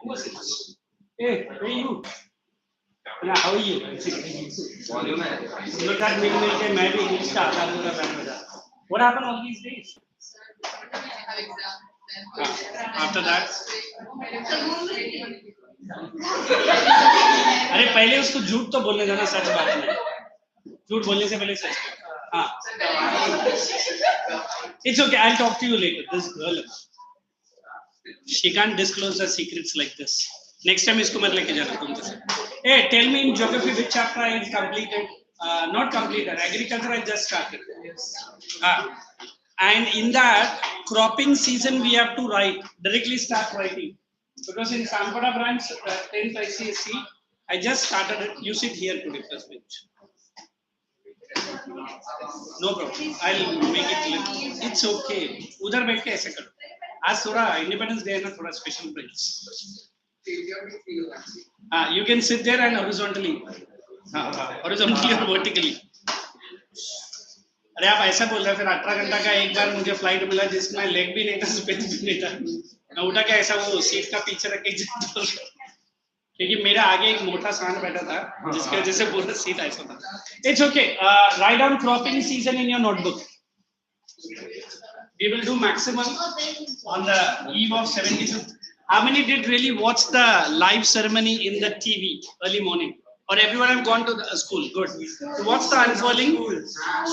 Who was it? Hey, where are you? How are you? Look at me, मैं भी English का आधा अधूरा बैठ बजा. What happened all these days? After that? अरे पहले उसको झूठ तो बोलने देना, सच बात नहीं. झूठ बोलने से पहले सच. हाँ. It's okay. I'll talk to you later. This girl, she can't disclose her secrets like this. Next time इसको मत लेके जाना तुम तो. Hey, tell me in geography which chapter I completed? Not completed. Agriculture I just started. And in that cropping season we have to write. Directly start writing. Because in Sampada branch 10th ICSE, I just started it. You sit here today first bench. No problem. I'll make it live. It's okay. उधर बैठ के ऐसे करो. आज थोड़ा independence day है ना, थोड़ा special price. You can sit there and horizontally. Horizontally और vertically. अरे आप ऐसा बोल रहे हैं, फिर 18 घंटा का एक बार मुझे फ्लाइट मिला जिसमें लेग भी नहीं था, स्पेस भी नहीं था. मैं उठा के ऐसा वो सीट का पीछे रख के क्योंकि मेरा आगे एक मोटा सांड बैठा था जिसकी वजह से पूरा सीट ऐसा था. It's okay. Write down cropping season in your notebook. We will do maximum on the eve of 75th. How many did really watch the live ceremony in the TV early morning? Or everyone have gone to the school? Good. So what's the unfurling?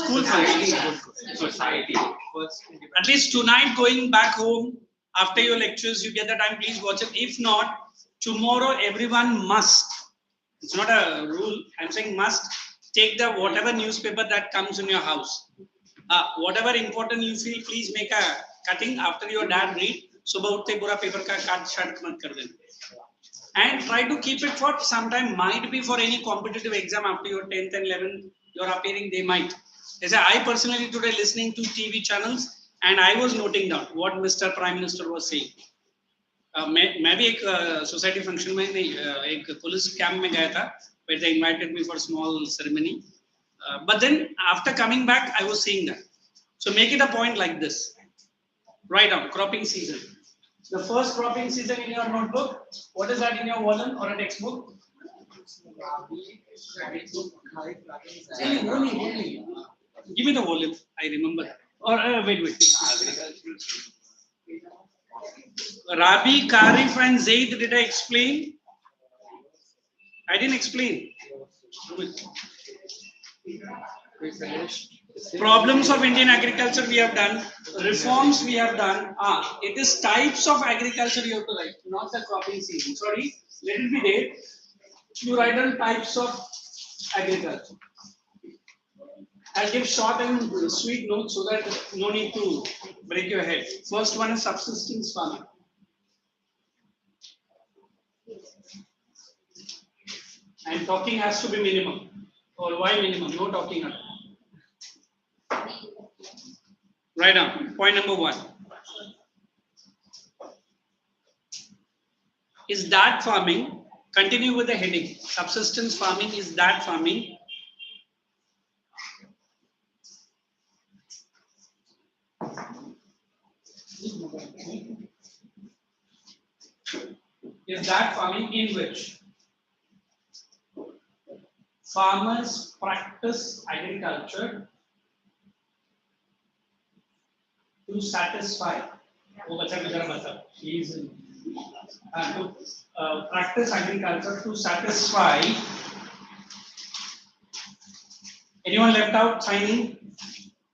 School function. Good. At least tonight, going back home after your lectures, you get the time. Please watch it. If not, tomorrow everyone must. It's not a rule. I'm saying must take the whatever newspaper that comes in your house. Whatever important you feel, please make a cutting after your dad read. सुबह उठते पूरा paper का काट shirt मत कर देना. And try to keep it for some time. Might be for any competitive exam after your 10th and 11th you're appearing, they might. As I personally today listening to TV channels and I was noting down what Mr. Prime Minister was saying. मैं भी एक society function में नहीं, एक police camp में गया था, where they invited me for small ceremony. But then after coming back, I was seeing that. So make it a point like this. Write down cropping season. The first cropping season in your notebook. What is that in your volume or a textbook? Give me the volume. I remember. Or wait. Rabi, Karif, and Zaid. Did I explain? I didn't explain. Problems of Indian agriculture we have done, reforms we have done. It is types of agriculture you have to write, not the cropping season. Sorry, let it be there. You write down types of agriculture. I'll give short and sweet notes so that no need to break your head. First one is subsistence farming. And talking has to be minimum. Or why minimum? No talking at all. Write down point number 1. Is that farming? Continue with the heading. Subsistence farming, is that farming? Is that farming in which farmers practice agriculture to satisfy, practice agriculture to satisfy. Anyone left out signing?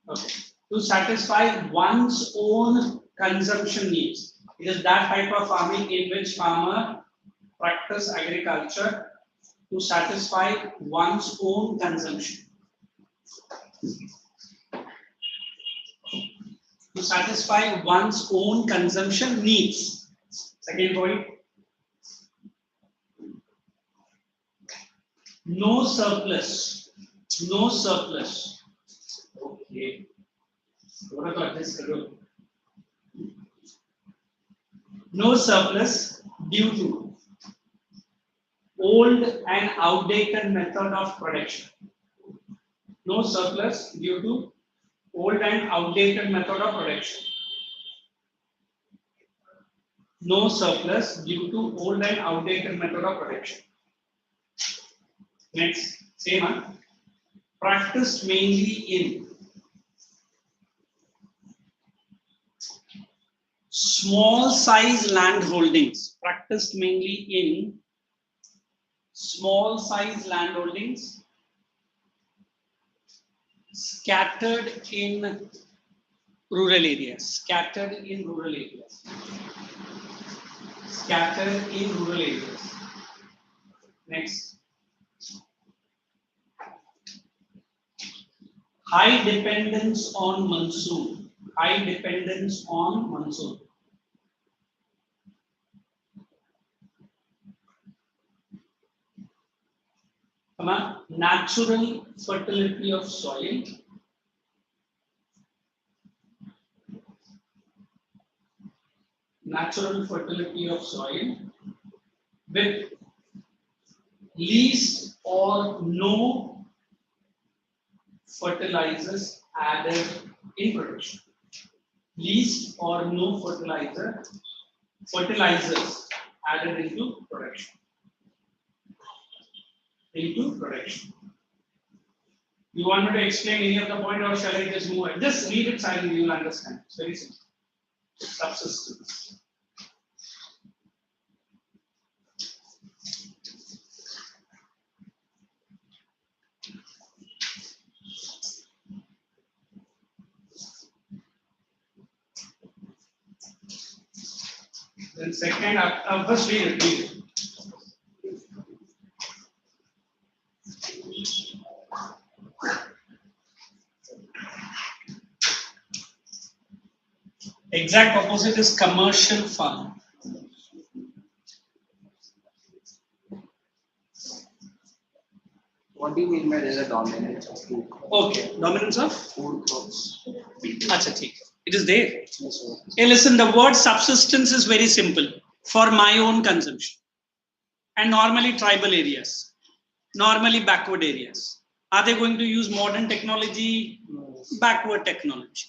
Okay. To satisfy one's own consumption needs. It is that type of farming in which farmer practice agriculture to satisfy one's own consumption. To satisfy one's own consumption needs. Second point. No surplus. No surplus. Okay. No surplus due to old and outdated method of production. No surplus due to old and outdated method of production. No surplus due to old and outdated method of production. Next, same one. Practiced mainly in small size land holdings. Practiced mainly in small size land holdings scattered in rural areas. Scattered in rural areas. Scattered in rural areas. Next. High dependence on monsoon. High dependence on monsoon. Natural fertility of soil. Natural fertility of soil with least or no fertilizers added in production. Least or no fertilizers added into production. You want me to explain any of the point, or shall I just move it? Just read it silently, you will understand. It's very simple. Subsistence. Then second, first read it. Exact opposite is commercial farm. What do you mean by there's a dominance of food crops? Okay, dominance of Food crops. Achha, it is there. Hey, listen, the word subsistence is very simple. For my own consumption. And normally tribal areas. Normally backward areas. Are they going to use modern technology? No. Backward technology.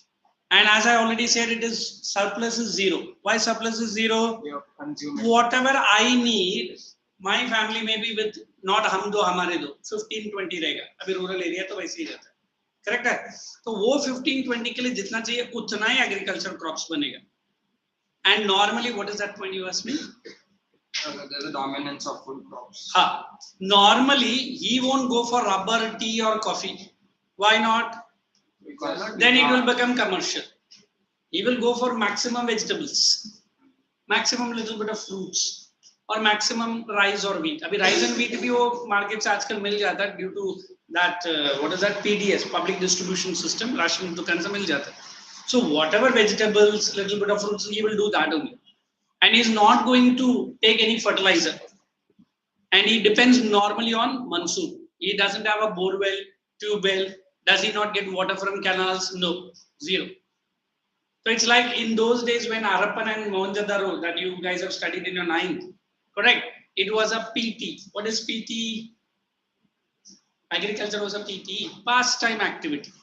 And as I already said, it is surplus is zero. Why surplus is zero? Whatever I need, my family may be with not hum do hamare do 15-20 रहेगा. अभी rural area तो वैसे ही रहता है. Correct है? तो वो 15-20 के लिए जितना चाहिए उतना ही agriculture crops बनेगा. And normally, what is that point you asked me? There's a dominance of food crops. Normally, he won't go for rubber, tea, or coffee. Why not? Because then it will become commercial. He will go for maximum vegetables, maximum little bit of fruits, or maximum rice or wheat. Abhi rice and wheat bhi wo market se aajkal mil jata hai due to that what is that PDS, public distribution system, ration dukan se mil jata hai. So whatever vegetables, little bit of fruits, he will do that only, and he is not going to take any fertilizer. And he depends normally on monsoon. He doesn't have a bore well, tube well. Does he not get water from canals? No, zero. So it's like in those days when Harappan and Mohenjo-daro that you guys have studied in your 9th, correct? It was a PT. What is PT? Agriculture was a PT, pastime activity.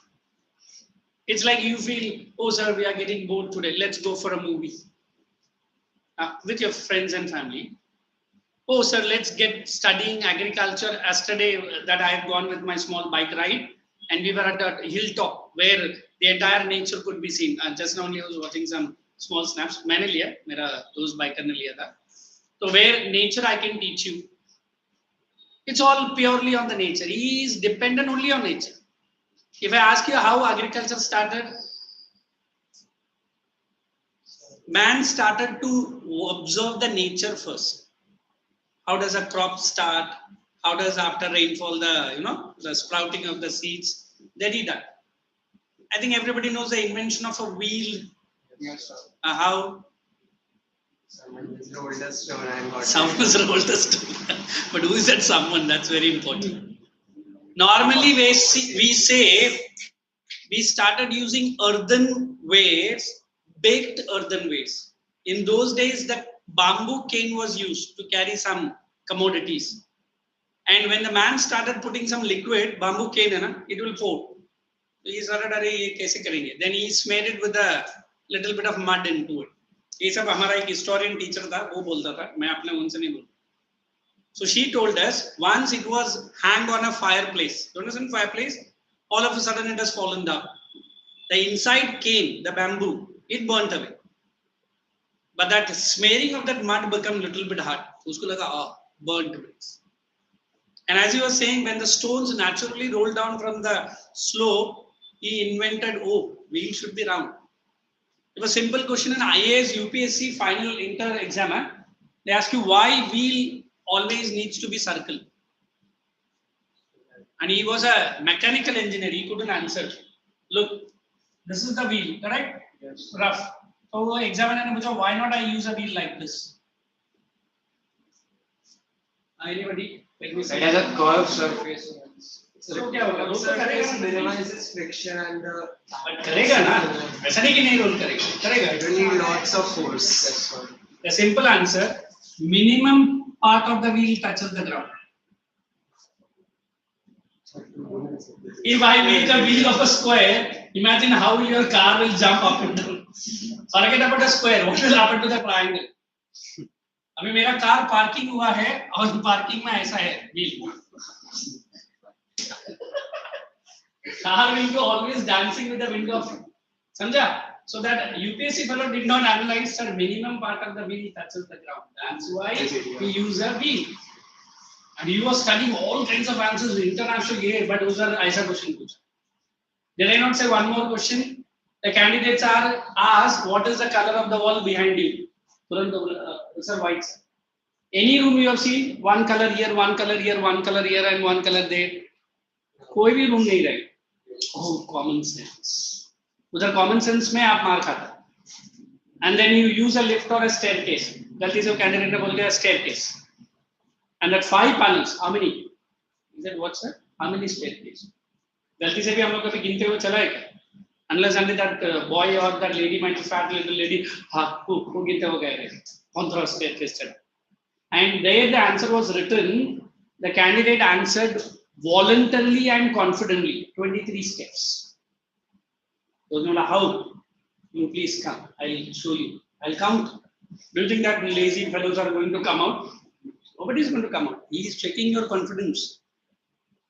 It's like you feel, oh sir, we are getting bored today. Let's go for a movie with your friends and family. Oh sir, let's get studying agriculture. Yesterday that I had gone with my small bike ride. And we were at a hilltop where the entire nature could be seen. Just now I was watching some small snaps. मैंने लिया, मेरा दोस्त biker ने लिया था. So where nature I can teach you. It's all purely on the nature. He is dependent only on nature. If I ask you how agriculture started, man started to observe the nature first. How does a crop start? How does after rainfall the sprouting of the seeds? Then he done. I think everybody knows the invention of a wheel. Yes, sir. How? Someone is the oldest stone and got Someone is the oldest. But who is that someone? That's very important. Normally we say we started using earthen wares, baked earthen wares. In those days, the bamboo cane was used to carry some commodities. And when the man started putting some liquid, bamboo cane, it will pour. So he started, then he smeared it with a little bit of mud into it. ये सब हमारा एक historian teacher था, वो बोलता था, मैं अपने उनसे नहीं बोलता. So she told us once it was hanged on a fireplace. Do you understand fireplace? All of a sudden it has fallen down. The inside cane, the bamboo, it burnt away. But that smearing of that mud became a little bit hard. Usko laga, burnt bricks. And as he was saying, when the stones naturally rolled down from the slope, he invented, wheel should be round. It was a simple question in IAS, UPSC final inter exam. They ask you why wheel always needs to be circle. And he was a mechanical engineer. He couldn't answer. Look, this is the wheel, correct? Yes. Rough. So examiner ne pucha, why not I use a wheel like this? Anybody? Let me see. It has a curved surface. So क्या होगा? Role तो करेगा Surface ना? minimizes friction and But करेगा ना? ऐसा नहीं कि नहीं रोल करेगा. करेगा. you don't need lots of force. That's all. The simple answer: minimum part of the wheel touches the ground. If I make a wheel of a square, imagine how your car will jump up and down. Forget about a square. What will happen to the triangle? अभी मेरा car parking हुआ है और parking में ऐसा है wheel. Car will be always dancing with the wind of, समझा? So that UPSC fellow did not analyze that minimum part of the wheel touches the ground. That's why we use a wheel. And you were studying all kinds of answers international year, but those are ऐसा question पूछा. Did I not say one more question? The candidates are asked, what is the color of the wall behind you? It's a white. Any room you have seen, one color here, one color here, one color here, and one color there. कोई भी room नहीं रहे. Oh, common sense. उधर common sense में आप मार खाता. And then you use a lift or a staircase. गलती से वो candidate ने बोल दिया staircase. And that 5 panels, how many? He said, what sir? How many staircase? गलती से भी हम लोग कभी गिनते हुए चला है क्या? Unless only that boy or that lady might be fat little lady, who गिनते हुए गए रहे. कौन सा staircase चला? And there the answer was written. The candidate answered voluntarily and confidently 23 steps. So how? You please come. I'll show you. I'll count. Do you think that lazy fellows are going to come out? Nobody is going to come out. He is checking your confidence.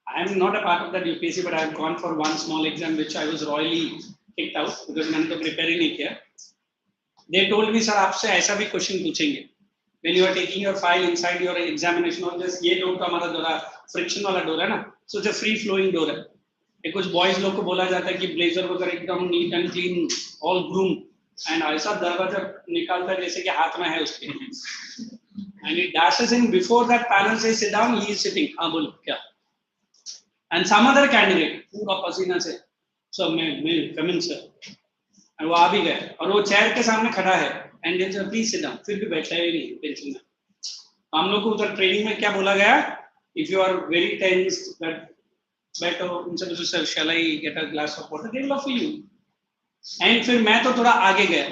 I am not a part of that UPSC, but I have gone for one small exam which I was royally kicked out because मैंने तो prepare ही नहीं किया. They told me, sir, आपसे ऐसा भी question पूछेंगे. When you are taking your file inside your examination, or just ये door तो हमारा door friction वाला door है ना, so it's a free flowing door है. एक कुछ boys लोग को बोला जाता है कि blazer वगैरह एकदम neat and clean, all groomed, and ऐसा दरवाजा निकालता है जैसे कि हाथ में है उसके. And it dashes in before that panel says sit down, he is sitting. हाँ बोलो क्या? And some other candidate पूरा पसीना से, so मैं come in sir. And वो आ भी गए और वो chair के सामने खड़ा है. And then sir please sit down. फिर भी बैठा ही नहीं पेंसिल में. हम लोग को उधर ट्रेनिंग में क्या बोला गया? If you are very tense, that बैठो उनसे पूछो sir shall I get a glass of water? They will offer you. And फिर मैं तो थोड़ा आगे गया.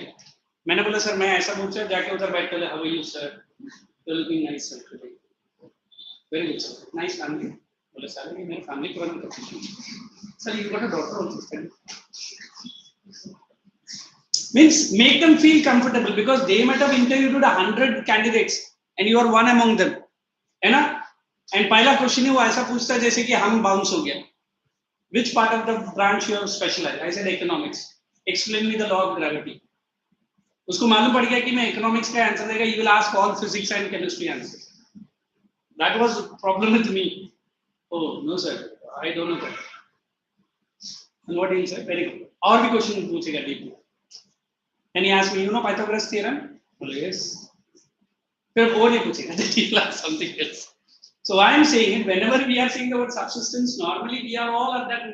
मैंने बोला सर मैं ऐसा पूछा जाके उधर बैठ के how are you sir? You're looking nice sir today. Very good sir. Nice family. बोले सर ये मेरी family को बना कर sir you got a daughter also. Means make them feel comfortable because they might have interviewed 100 candidates and you are one among them, है ना? And पहला question है वो ऐसा पूछता है जैसे कि हम bounce हो गया. Which part of the branch you have specialized? I said economics. Explain me the law of gravity. उसको मालूम पड़ गया कि मैं economics का आंसर देगा. You will ask all physics and chemistry answers. That was a problem with me. Oh no sir, I don't know that. And what he said, very good. और भी question पूछेगा deeply. And he asked me, you know Pythagoras theorem? Well, yes. फिर वो नहीं पूछेगा. Then he will ask something else. So I am saying it. Whenever we are saying the word subsistence, normally we are all at that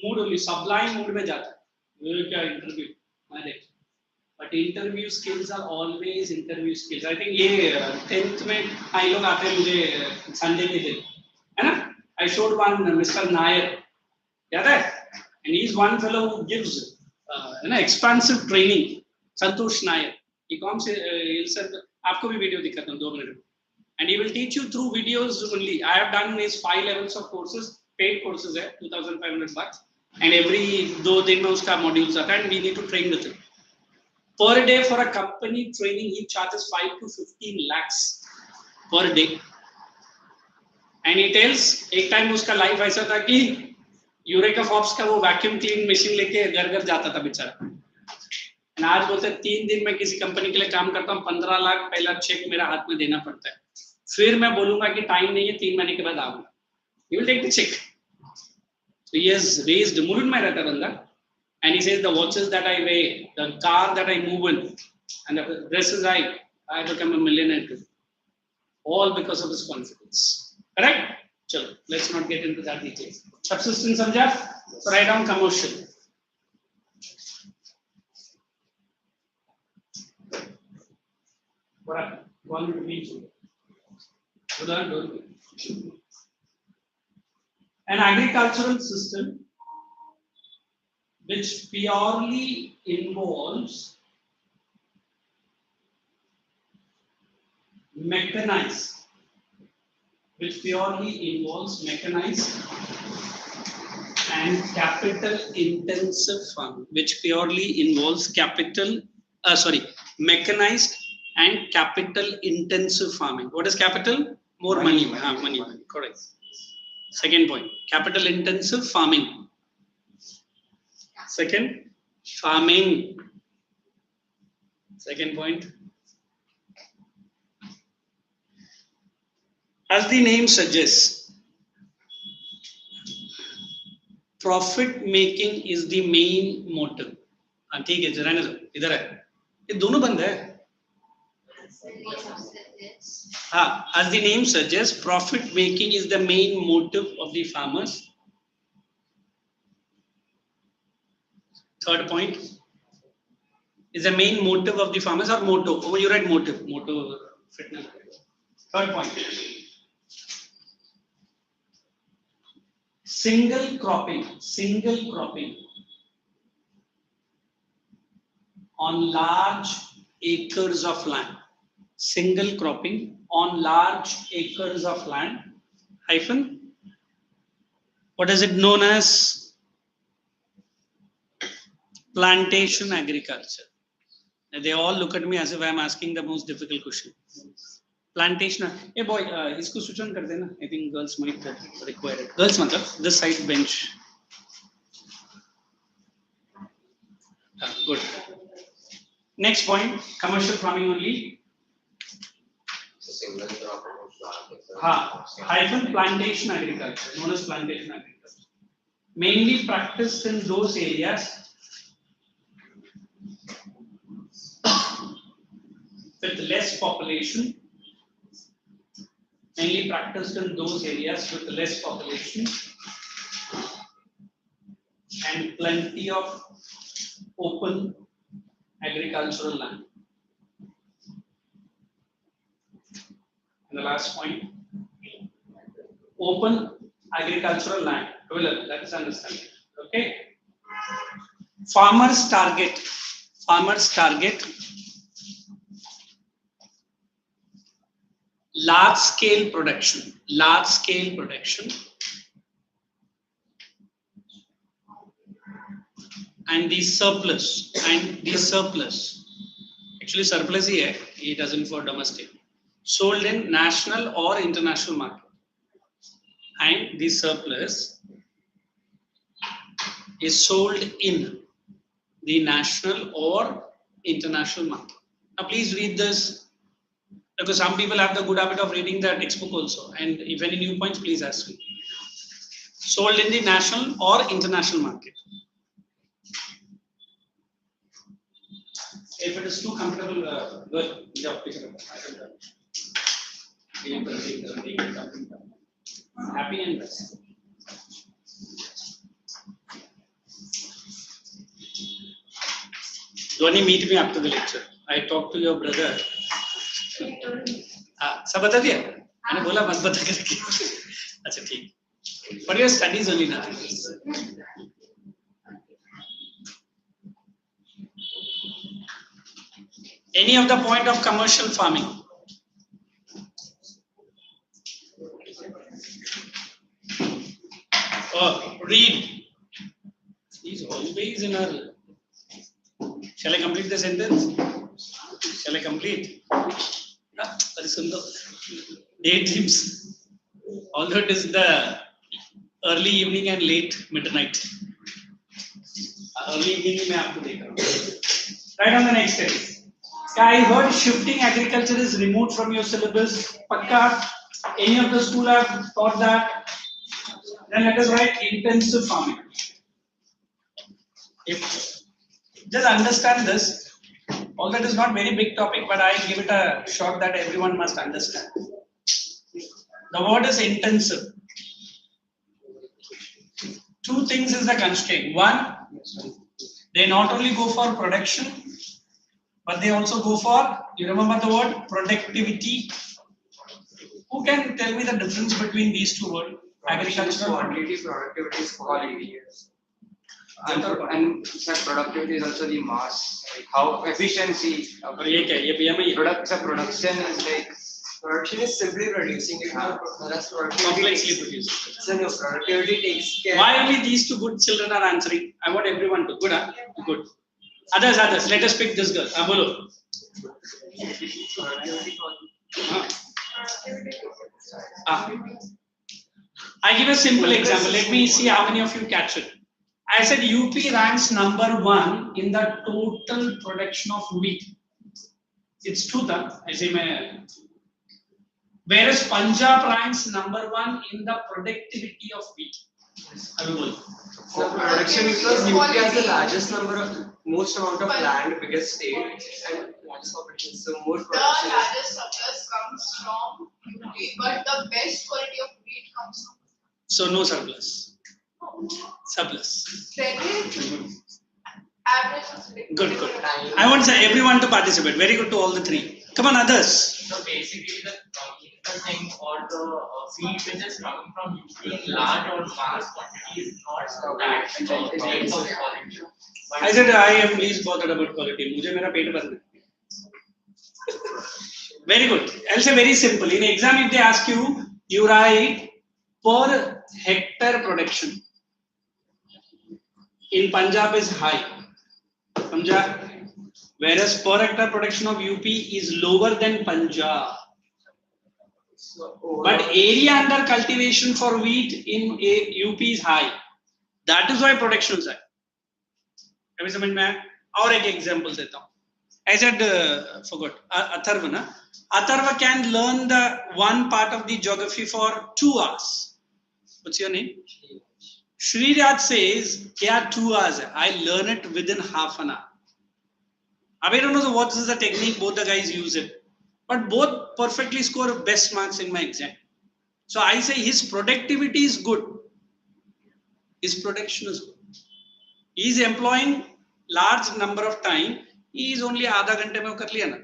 mood only, sublime mood में जाता है. ये क्या interview? But interview skills are always interview skills. I think ये 10th में ये लोग आते हैं मुझे Sunday के दिन, है ना? I showed one Mr. Nair, याद है? And he is one fellow who gives expansive training. Santosh Nair. He comes, he'll say, आपको भी वीडियो दिखाता हूँ 2 minute. And he will teach you through videos only. I have done his 5 levels of courses, paid courses है, $2,500, and every 2 दिन में उसका modules आता है, and we need to train with him. Per day for a company training, he charges 5 to 15 lakhs per day. And he tells, एक time उसका life ऐसा था कि यूरेका फॉब्स का वो वैक्यूम क्लीन मशीन लेके घर घर जाता था बेचारा. And आज बोलते हैं 3 दिन में किसी कंपनी के लिए काम करता हूँ, 15 लाख पहला चेक मेरा हाथ में देना पड़ता है. फिर मैं बोलूंगा कि टाइम नहीं है, 3 महीने के बाद आऊंगा. He will take the check. So he has raised Murud में रहता बंदा. And he says the watches that I wear, the car that I move in, and the dresses I become a millionaire too. All because of his confidence. Correct? Chalo, let's not get into that details. Subsistence samjha? So write down commercial. What happened? One to me too. An agricultural system which purely involves mechanized, and capital intensive farming, mechanized and capital intensive farming. What is capital? More money. Money. Correct. Second point, capital intensive farming. Second, farming. Second point. As the name suggests, profit making is the main motive. ठीक है, जरा ना इधर है. ये दोनों बंद है. As the name suggests, profit making is the main motive of the farmers. Third point is the main motive of the farmers, or motto. Oh, you write motive. Motto fitness. Third point. Single cropping on large acres of land. Single cropping on large acres of land. Hyphen. What is it known as? Plantation agriculture. And they all look at me as if I am asking the most difficult question. Plantation. Hey boy, isko switch on kar dena. I think girls might require it. Girls matlab, this side bench. Good. Next point, commercial farming only. Hyphen plantation agriculture, known as plantation agriculture. Mainly practiced in those areas with less population. Mainly practiced in those areas with less population and plenty of open agricultural land. And the last point, open agricultural land. That is understanding. Okay. Farmers target large scale production and the surplus actually surplus ही है, it doesn't for domestic, sold in national or international market, and the surplus is sold in the national or international market. Now please read this, because some people have the good habit of reading the textbook also, and if any new points, please ask me. Sold in the national or international market. If it is too comfortable, good. Happy and best. Dhwani, meet me after the lecture. I talked to your brother. सब बता दिया? मैंने बोला मत बता करके. अच्छा ठीक. For your studies only ना. Any of the point of commercial farming? Read. He's always in a. Shall I complete the sentence? Shall I complete? Very simple. Daydreams. Although it is the early evening and late midnight. Early evening में आपको देख रहा हूँ. Right on the next step. I heard shifting agriculture is removed from your syllabus. Pakka. Any of the school have taught that? Then let us write intensive farming. If just understand this, although it is not very big topic, but I give it a shot that everyone must understand. The word is intensive. Two things is the constraint. One, they not only go for production, but they also go for, you remember the word productivity? Who can tell me the difference between these two words? Agricultural quantity, productivity is quality. And productivity is also the mass. Like how efficiency. Production is like production is simply producing it. Whereas Complexly produced. So no, productivity takes care. Why only these two good children are answering? I want everyone to. Good, huh? Good. Others. Let us pick this girl. Bolo. I give a simple example. Let me see how many of you catch it. I said UP ranks number 1 in the total production of wheat. It's true that I say whereas Punjab ranks number 1 in the productivity of wheat. So production because UP has the largest number of most amount of land, biggest state, and largest population. So more production. The largest surplus comes from UP, but the best quality of wheat comes from. So no surplus. Surplus. Average is Good. I want everyone to participate. Very good to all the three. Come on, others. So basically, the thing or the feed which is coming from UP in large or mass quantity is not that great of quality. I said I am least bothered about quality. मुझे मेरा पेट भरना. Very good. I'll say very simple. In exam, if they ask you, you write per hectare production. In Punjab is high. Punjab, whereas per hectare production of UP is lower than Punjab. But area under cultivation for wheat in UP is high. That is why production is high. अभी समझ में आया? और एक example देता हूँ. I said forgot Atharva na. Atharva can learn the one part of the geography for 2 hours. What's your name? Shriraj says, "Kya 2 hours? I learn it within half an hour." I don't know what is the technique both the guys use it, but both perfectly score best marks in my exam. So I say his productivity is good. His production is good. He is employing large number of time. He is only आधा घंटे में कर लिया ना.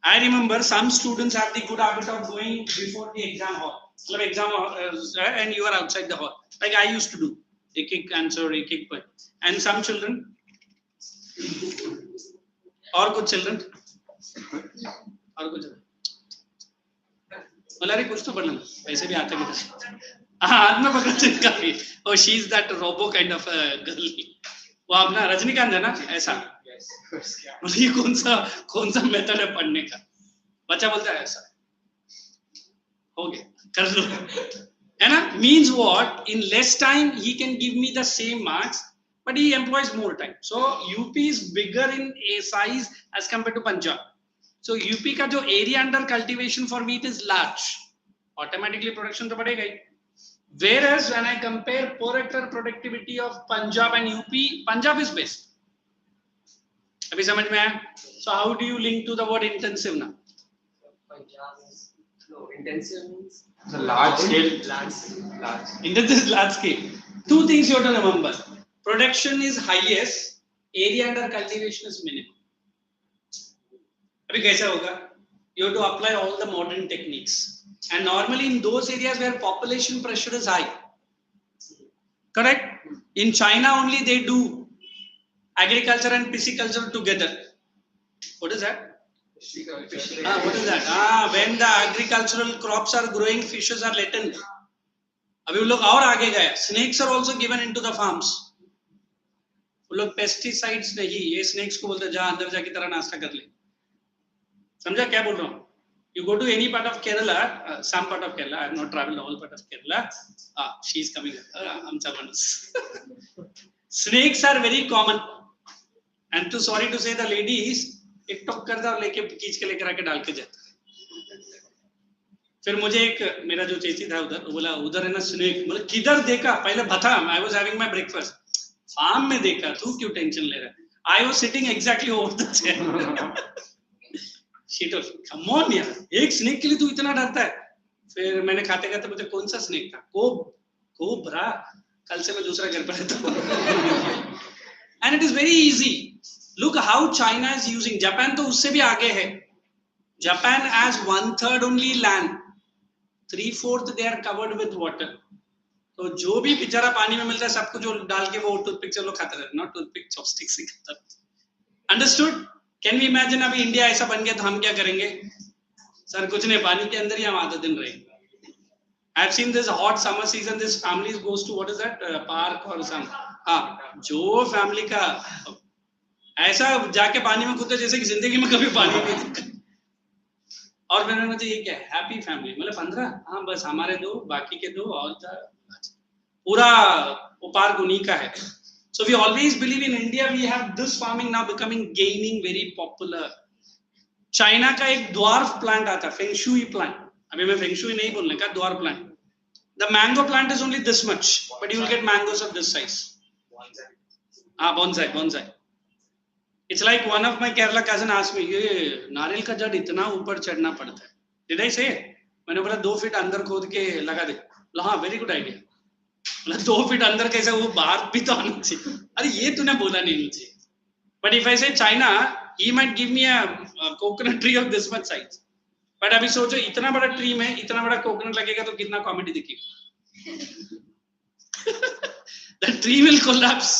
I remember some students have the good habit of going before the exam hall. And you are outside the hall. Like I used to do. Ek answer, ek point. And some children. Or good children. Or good children. बोला रे कुछ तो पढ़ना वैसे भी आते किधर हाथ में पकड़ चिपका भी oh she is that robo kind of a girl वो अपना रजनीकांत है ना ऐसा ये कौन सा मेथड है पढ़ने का बच्चा बोलता है ऐसा हो गया कर लो है ना means what in less time he can give me the same marks but he employs more time so UP is bigger in a size as compared to Punjab. So UP का जो area under cultivation for wheat is large, automatically production तो बढ़ेगा ही. Whereas when I compare per hectare productivity of Punjab and UP, Punjab is best. अभी समझ में आया? So how do you link to the word intensive now? Punjab is intensive means the large scale. Large. Intensive is large scale. Two things you have to remember. Production is highest, area under cultivation is minimum. अभी कैसा होगा? You have to apply all the modern techniques. And normally in those areas where population pressure is high. Correct? In China only they do agriculture and pisciculture together. What is that? What is that? When the agricultural crops are growing, fishes are let in. अभी वो लोग और आगे गए. Snakes are also given into the farms. वो लोग pesticides नहीं, ये स्नेक्स को बोलते हैं जा अंदर जाके तरह नाश्ता कर ले. समझा क्या बोल रहा हूँ? You go to any part of Kerala, some part of Kerala. I have not traveled all part of Kerala. She is coming. Snakes are very common. And too sorry to say, the ladies एक talk करता और लेके खींच के लेकर आके डाल के जाता. फिर मुझे एक मेरा जो चेची था उधर, वो बोला उधर है ना स्नेक. मतलब किधर देखा? पहले बता. I was having my breakfast. Farm में देखा. तू क्यों टेंशन ले रहा है? I was sitting exactly over the chair. She told, come on यार, एक स्नेक के लिए तू इतना डरता है? फिर मैंने खाते खाते मुझे कौन सा स्नेक था? कोबरा. कल से मैं दूसरा घर पर रहता हूँ. And it is very easy. Look how China is using. Japan तो उससे भी आगे है. Japan has 1/3 only land. 3/4 they are covered with water. तो जो भी बेचारा पानी में मिलता है सबको जो डाल के वो टूथपिक से लोग खाते रहते. Not toothpick, chopsticks से खाता. Understood? Can we imagine अभी इंडिया ऐसा बन गया तो हम क्या करेंगे? सर कुछ नहीं, पानी के अंदर ही हम आधा दिन रहेंगे. I've seen this hot summer season. This families goes to what is that park or some. हाँ, जो फैमिली का ऐसा जाके पानी में कूदते जैसे कि जिंदगी में कभी पानी नहीं देखा. और मैंने मुझे ये क्या हैप्पी फैमिली मतलब 15. हाँ बस हमारे 2, बाकी के 2 और पूरा वो पार्क उन्हीं का है. So we always believe in India we have this farming now gaining very popular. China का एक dwarf plant आता है, Feng Shui plant. अभी मैं Feng Shui नहीं बोलने का, dwarf plant. The mango plant is only this much, but you will get mangoes of this size. Bonsai. It's like one of my Kerala cousin asked me, ये नारियल का जड़ इतना ऊपर चढ़ना पड़ता है. Did I say? मैंने बोला 2 फीट अंदर खोद के लगा दे. हाँ, very good idea. 2 फीट अंदर कैसे वो बाहर भी तो आना चाहिए. अरे ये तूने बोला नहीं मुझे. But if I say China, he might give me a coconut tree of this much size. But अभी सोचो इतना बड़ा ट्री में इतना बड़ा कोकोनट लगेगा तो कितना कॉमेडी दिखेगा. The tree will collapse.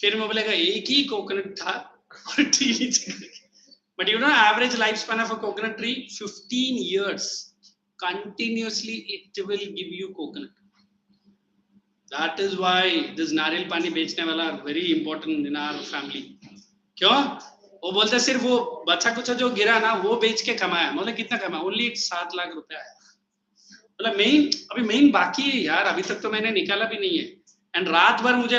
फिर मैं बोलेगा एक ही कोकोनट था और ट्री नीचे. But you know average lifespan of a coconut tree 15 years. Continuously it will give you coconut. That is why this नारियल पानी बेचने वाला very important in our family. क्यों? वो बोलते सिर्फ वो बचा कुछ जो गिरा ना वो बेच के कमाया. मतलब कितना कमाया? Only 7 लाख रुपया है. मतलब मेन बाकी है यार. अभी तक तो मैंने निकाला भी नहीं है. एंड रात भर मुझे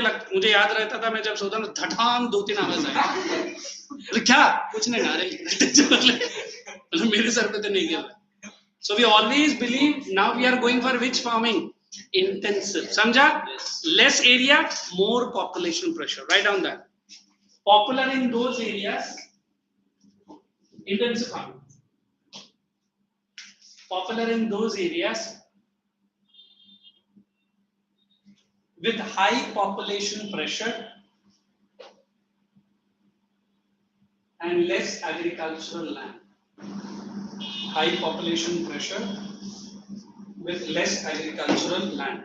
याद रहता था मैं जब सोता ना धड़ाम 2-3 आवाज आए. क्या? कुछ नहीं नारियल. मतलब मेरे सर पे तो नहीं गिर रहा. So we always believe now we are going for which farming? Intensive. समझा? Less area, more population pressure. Write down that. Popular in those areas, intensive farming. Popular in those areas with high population pressure and less agricultural land. High population pressure with less agricultural land.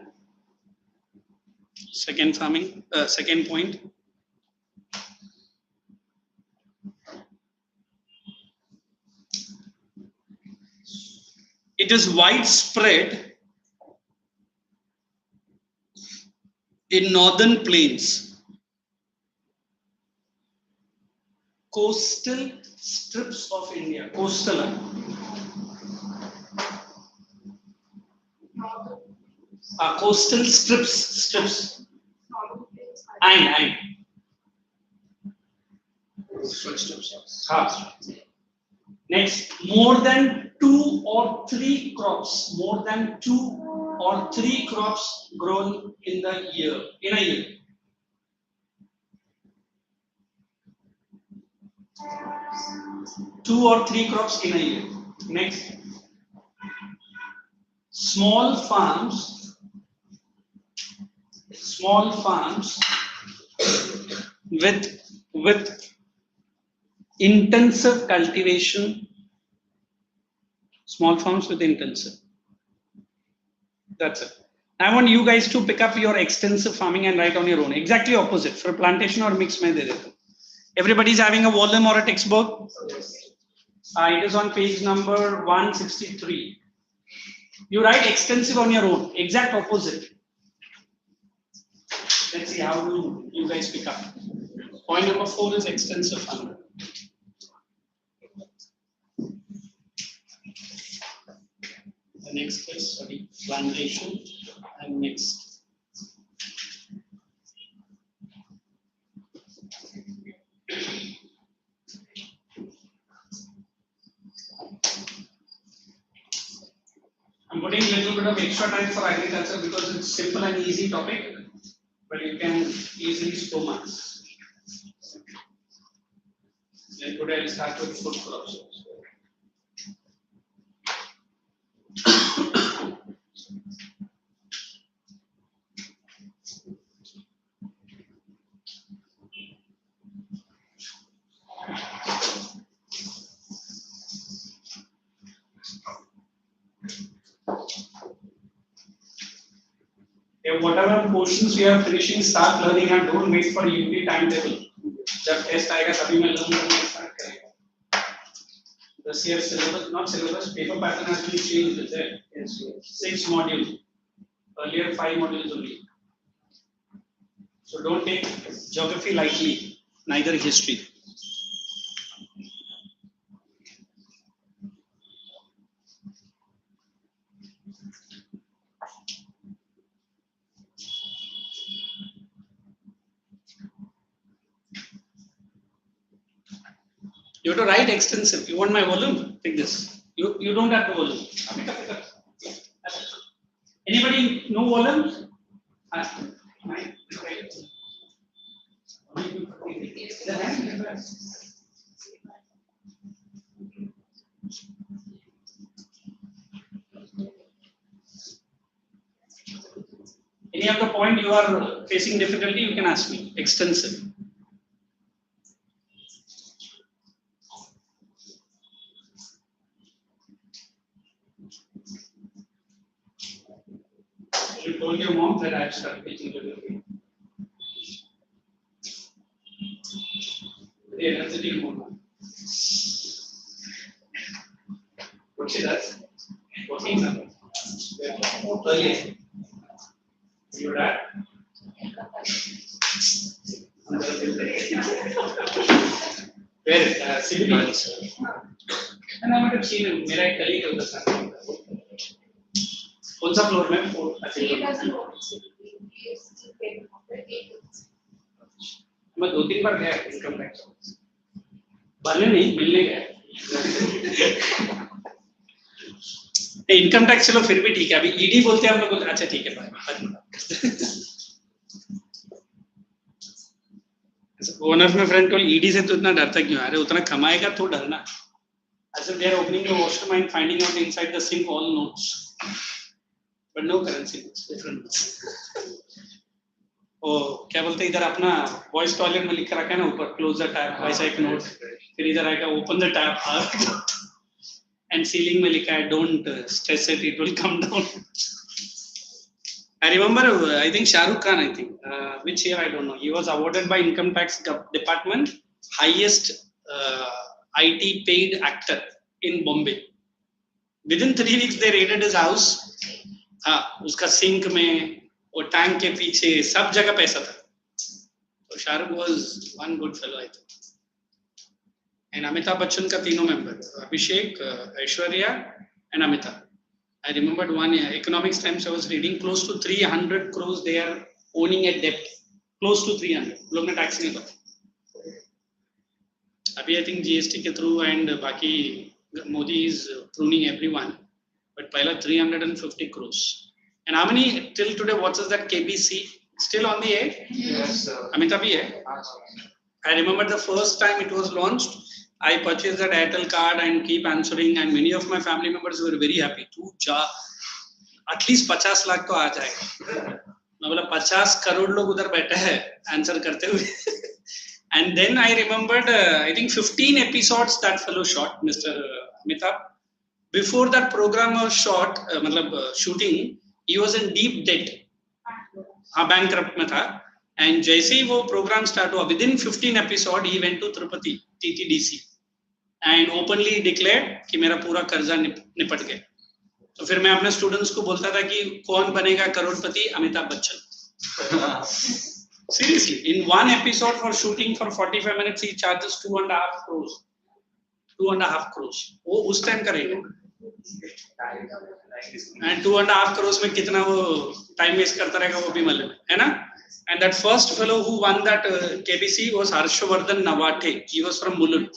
Second point. It is widespread in northern plains, coastal strips of India. Coastal. Coastal strips. And. Next, more than 2 or 3 crops. More than 2 or 3 crops grown in a year. 2 or 3 crops in a year. Next, small farms with intensive cultivation. Small farms with intensive. That's it. I want you guys to pick up your extensive farming and write on your own. Exactly opposite. For plantation or mix mein de deta. Everybody is having a volume or a textbook? Yes. It is on page number 163. You write extensive on your own. Exact opposite. Let's see how do you guys pick up. Point number 4 is extensive fund. The next is sorry, plantation and next. I'm putting a little bit of extra time for agriculture because it's simple and easy topic, but you can easily score marks. Then today I'll start with food crops. Whatever portions we are finishing, start learning and don't wait for UP timetable. जब test आएगा तभी मैं learn करना start करेगा. This year syllabus, not syllabus, paper pattern has been changed. Is it? Yes. 6 modules. Earlier 5 modules only. So don't take geography lightly, neither history. You have to write extensive. You want my volume? Take this. You don't have the volume. Pick up. Anybody know volume? Any of the point you are facing difficulty, you can ask me. Extensive. You told your mom that I have started teaching geography. The energetic mom. What she does? Working something. Early. Your dad? Where is CBD? And I might have seen him. मेरा एक colleague है उधर से. कौन सा floor में? 4. मैं 2-3 बार गया इनकम टैक्स. बनने नहीं मिलने गया. इनकम टैक्स चलो फिर भी ठीक है. अभी ईडी बोलते हैं हम लोग. अच्छा ठीक है one of my friend told ED से तो इतना डरता क्यों? अरे उतना कमाएगा तो डरना. As if they are opening the washroom and finding out inside the sink all notes. But no currency notes, different notes. Oh, क्या बोलते हैं इधर अपना वॉइस टॉयलेट में लिख रखा है ना ऊपर क्लोज द टैप वैसा एक नोट. फिर इधर आएगा open the tap and ceiling में लिखा है don't stress it, it will come down. I remember, I think Shah Rukh Khan, I think, which year I don't know. He was awarded by Income Tax Department highest IT paid actor in Bombay. Within 3 weeks they raided his house. उसका sink में और tank के पीछे सब जगह पैसा था. So Shah Rukh was one good fellow, I think. And Amitabh Bachchan का तीनों member, Abhishek, Aishwarya, and Amitabh. I remembered one economics times I was reading close to 300 crores they are owning a debt. Close to 300. लोग ने tax नहीं भरा. अभी I think GST के through and बाकी Modi is pruning everyone. But पहला 350 crores. And how many till today? What is that KBC? Still on the air? Yes, sir. Amitabh bhi hai. I remember the first time it was launched. I purchased that Airtel card and keep answering, and many of my family members were very happy. तू जा, at least 50 lakh तो आ जाएगा. मैं बोला 50 करोड़ लोग उधर बैठे हैं आंसर करते हुए. And then I remembered, I think 15 episodes that fellow shot, Mr. Amitabh. Before that program was shot, मतलब shooting, he was in deep debt. हाँ bankrupt में था. And जैसे ही वो program start हुआ, within 15 episode he went to Tirupati, TTDC. And openly declared कि मेरा पूरा कर्जा निपट गया. तो फिर मैं अपने स्टूडेंट्स को बोलता था कि कौन बनेगा करोड़पति? Amitabh Bachchan. Seriously, in one episode for shooting for 45 minutes, he charges 2.5 crores. 2.5 crores. वो उस टाइम करेगा. And 2.5 crores में कितना वो time waste करता रहेगा वो भी मालूम है ना? And that first fellow who won that KBC was Harshvardhan Nawate. He was from Mulund.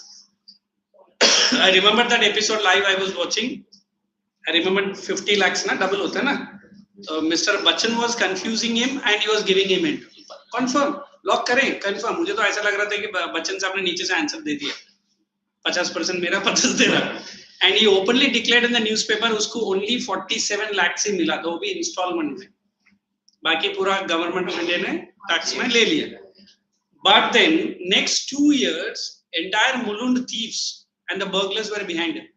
I remember that episode live I was watching. I remember 50 lakhs na double hota na. Mr. Bachchan was confusing him and he was giving him it. Confirm, lock करें, confirm. मुझे तो ऐसा लग रहा था कि बच्चन साहब ने नीचे से आंसर दे दिया. 50% मेरा 50 तेरा. And he openly declared in the newspaper उसको only 47 lakhs ही मिला, तो भी installment में. बाकी पूरा गवर्नमेंट ऑफ इंडिया ने टैक्स में ले लिया. But then next 2 years, entire Mulund thieves and the burglars were behind him.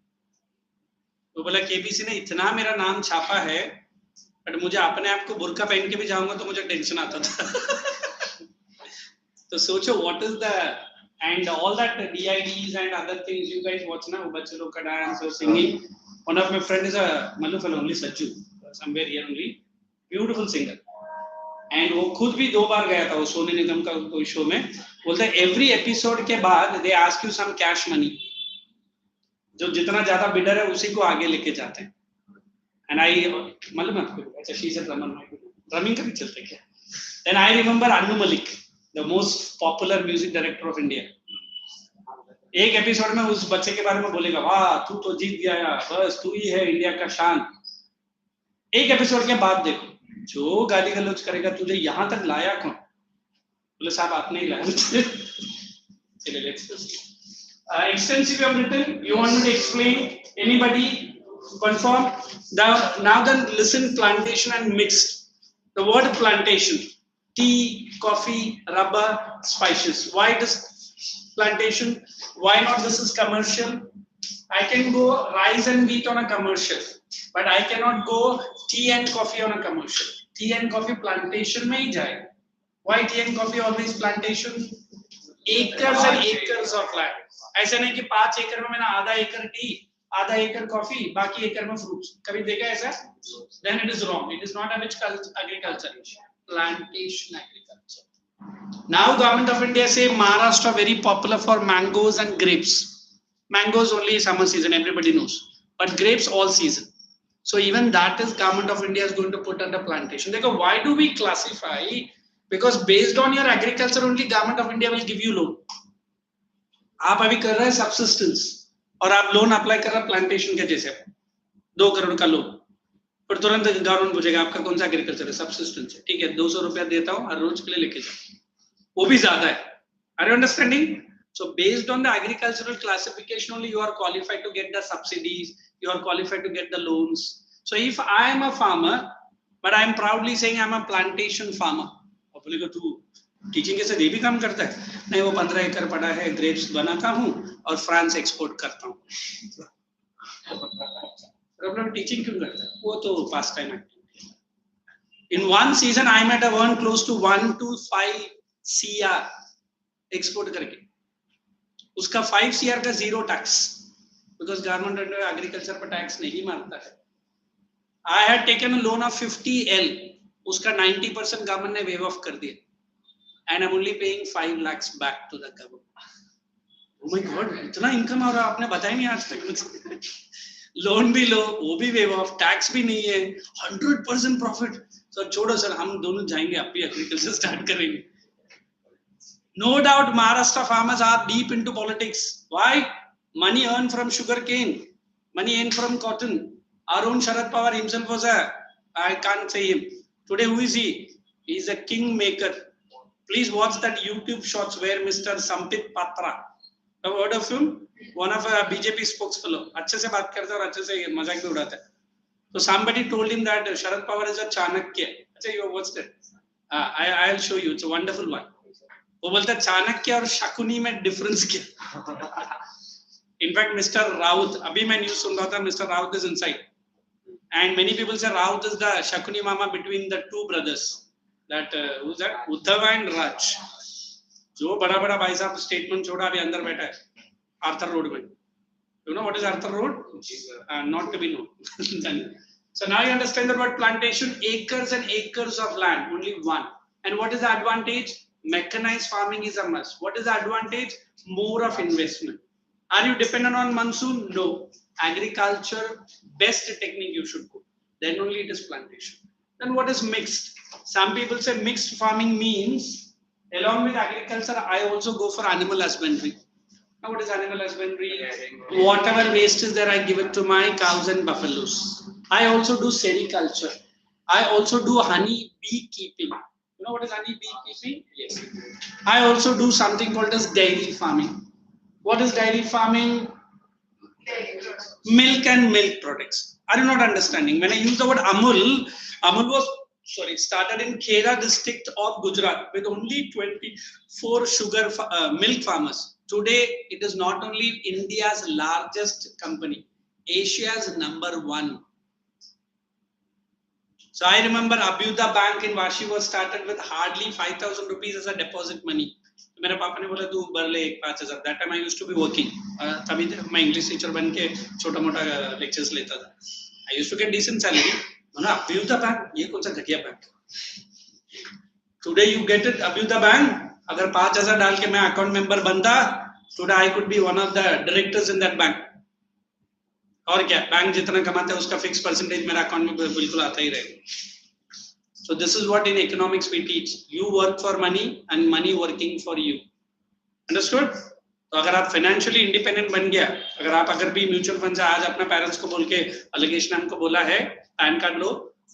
वो बोला केबीसी ने इतना मेरा नाम छापा है, बट मुझे अपने आप को बुर्का पहन के भी जाऊंगा तो मुझे टेंशन आता था. तो सोचो what is the and all that DIDs and other things you guys watch ना, वो बच्चे लोग का डांस और singing. One of my friend is a Mallu fellow only Sajju, somewhere here only, beautiful singer. And वो खुद भी 2 बार गया था वो सोनी निगम का कोई शो में. बोलते हैं एवरी एपिसोड के बाद they ask you some cash money, जो जितना ज्यादा बिडर है उसी को आगे लेके जाते हैं. एंड आई मालूम आपको, अच्छा she is a drummer, drumming का भी चलते क्या. Then I remember Anu Malik, the most popular music director of India. एक एपिसोड में उस बच्चे के बारे में बोलेगा, वाह तू तो जीत गया, बस तू ही है इंडिया का शान. एक एपिसोड के बाद देखो जो गाली गलौज करेगा, तुझे यहाँ तक लाया कौन? बोले साहब आपने ही लाया. चलिए let's proceed. Extensive you have written. You want me to explain? Anybody confirm? Now then listen, plantation and mixed. The word plantation, tea, coffee, rubber, spices. Why this plantation? Why not this is commercial? I can go rice and wheat on a commercial, but I cannot go tea and coffee on a commercial. Tea and coffee plantation में ही जाएगा. Why tea and coffee always plantation? Acres and acres of land. ऐसा नहीं कि 5 एकड़ में मैंने आधा एकड़ टी, आधा एकड़ कॉफी, बाकी एकड़ में फ्रूट्स. कभी देखा ऐसा? Then it is wrong. It is not a which agriculture, plantation agriculture. Now government of India say Maharashtra very popular for mangoes and grapes. Mangoes only summer season, everybody knows, but grapes all season. So even that is government of India is going to put under plantation. They go, why do we classify? Because based on your agriculture only government of India will give you loan. आप अभी कर रहे हैं subsistence और आप loan apply कर रहे हैं प्लांटेशन के जैसे 2 करोड़ का लोन, पर तुरंत गवर्नमेंट पूछेगा आपका कौन सा एग्रीकल्चर है, सब्सिस्टेंस है, ठीक है 200 रुपया देता हूँ हर रोज के लिए लेके जाओ, वो भी ज्यादा है. Are you understanding? So based on the agricultural classification only you are qualified to get the subsidies, you are qualified to get the loans. So if I am a farmer, but I am proudly saying I am a plantation farmer, और बोलेगा तू teaching से ये भी काम करता है? नहीं, वो 15 एकड़ पड़ा है, ग्रेप्स बनाता हूँ और फ्रांस एक्सपोर्ट करता हूँ. प्रॉब्लम टीचिंग क्यों करता है? वो तो pastime activity. In one season I made earn close to 1 to 5 CR export करके. उसका 5 CR का 0 टैक्स, बिकॉज गवर्नमेंट एग्रीकल्चर पर टैक्स नहीं मारता है. I had taken a loan of 50L, उसका 90% गवर्नमेंट ने वेव ऑफ कर दिया. And I'm only paying 5 lakhs back to the government. Oh my God, इतना इनकम हो रहा है, आपने बताया नहीं आज तक मुझे. लोन भी लो, वो भी वेव ऑफ, टैक्स भी नहीं है, 100% प्रॉफिट. सर छोड़ो सर, हम दोनों जाएंगे, आप भी एग्रीकल्चर स्टार्ट करेंगे. No doubt Maharashtra farmers are deep into politics. Why? Money earned from sugar cane, money earned from cotton. Our own Sharad Pawar himself was a, I can't say him. Today who is he? He is a kingmaker. Please watch that YouTube shots where Mr. Sampit Patra, have heard of him? One of a BJP spokesfellow. अच्छे से बात करता है और अच्छे से मजाक भी उड़ाता है. So somebody told him that Sharad Pawar is a Chanakya. अच्छा, you watched it? I'll show you. It's a wonderful one. वो बोलता है चाणक्य और शकुनी में डिफरेंस क्या? In fact, Mr. Raut, अभी मैं न्यूज़ सुन रहा था, Mr. Raut is inside, and many people say Raut is the Shakuni Mama between the 2 brothers. That who's that? Uddhav and Raj. जो बड़ा बड़ा भाई साहब स्टेटमेंट छोड़ा अभी अंदर बैठा है आर्थर रोड में. You know what is Arthur Road? Not to be known. So now you understand the word plantation, acres and acres of land, only one. And what is the advantage? Mechanized farming is a must. What is the advantage? More of investment. Are you dependent on monsoon? No. Agriculture, best technique you should go. Then only it is plantation. Then what is mixed? Some people say mixed farming means along with agriculture, I also go for animal husbandry. Now what is animal husbandry? Whatever waste is there, I give it to my cows and buffaloes. I also do sericulture. I also do honey beekeeping. You know what is honey beekeeping? Yes. I also do something called as dairy farming. What is dairy farming? Milk and milk products. Are you not understanding? When I use the word Amul, Amul was started in Khera district of Gujarat with only 24 milk farmers. Today, it is not only India's largest company, Asia's #1. So I remember Abhyuda Bank in Vashi was started with hardly 5,000 rupees as a deposit money. मेरे पापा ने बोला तू भर ले 5,000. That time I used to be working. तभी मैं English teacher बन के छोटा मोटा lectures लेता था. I used to get decent salary. बोला Abhyuda Bank ये कौन सा घटिया bank? Today you get it Abhyuda Bank. अगर 5,000 डाल के मैं account member बनता, today I could be one of the directors in that bank. और क्या बैंक जितना कमाता है उसका फिक्स परसेंटेज मेरा अकाउंट में बिल्कुल आता ही रहेगा. So this is what in economics we teach. You work for money and money working for you. Understood? तो अगर आप फाइनेंशियली इंडिपेंडेंट बन गया, अगर भी म्यूचुअल फंड से आज अपना पेरेंट्स को बोल के अलगेशन हमको बोला है पैन कार्ड लो